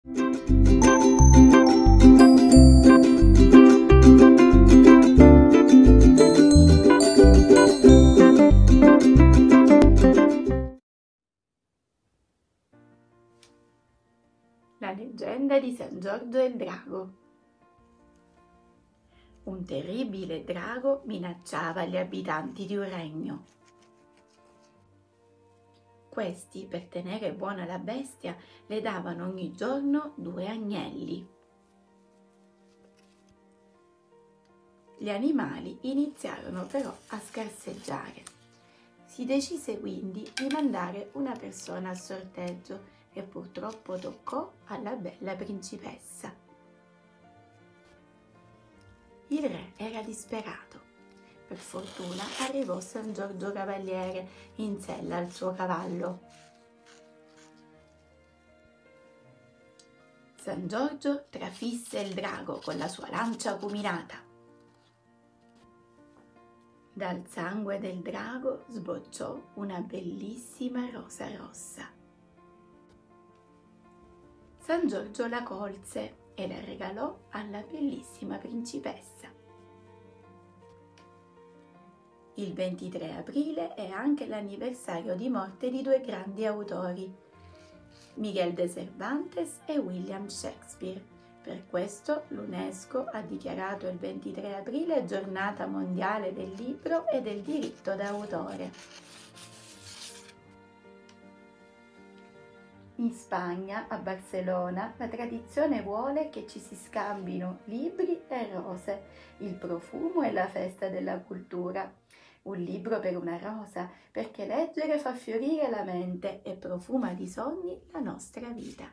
La leggenda di San Giorgio e il drago. Un terribile drago minacciava gli abitanti di un regno. Questi, per tenere buona la bestia, le davano ogni giorno 2 agnelli. Gli animali iniziarono però a scarseggiare. Si decise quindi di mandare una persona al sorteggio e purtroppo toccò alla bella principessa. Il re era disperato. Per fortuna arrivò San Giorgio Cavaliere in sella al suo cavallo. San Giorgio trafisse il drago con la sua lancia acuminata. Dal sangue del drago sbocciò una bellissima rosa rossa. San Giorgio la colse e la regalò alla bellissima principessa. Il 23 aprile è anche l'anniversario di morte di 2 grandi autori, Miguel de Cervantes e William Shakespeare. Per questo l'UNESCO ha dichiarato il 23 aprile Giornata Mondiale del Libro e del Diritto d'autore. In Spagna, a Barcellona, la tradizione vuole che ci si scambino libri e rose. Il profumo è la festa della cultura. Un libro per una rosa, perché leggere fa fiorire la mente e profuma di sogni la nostra vita.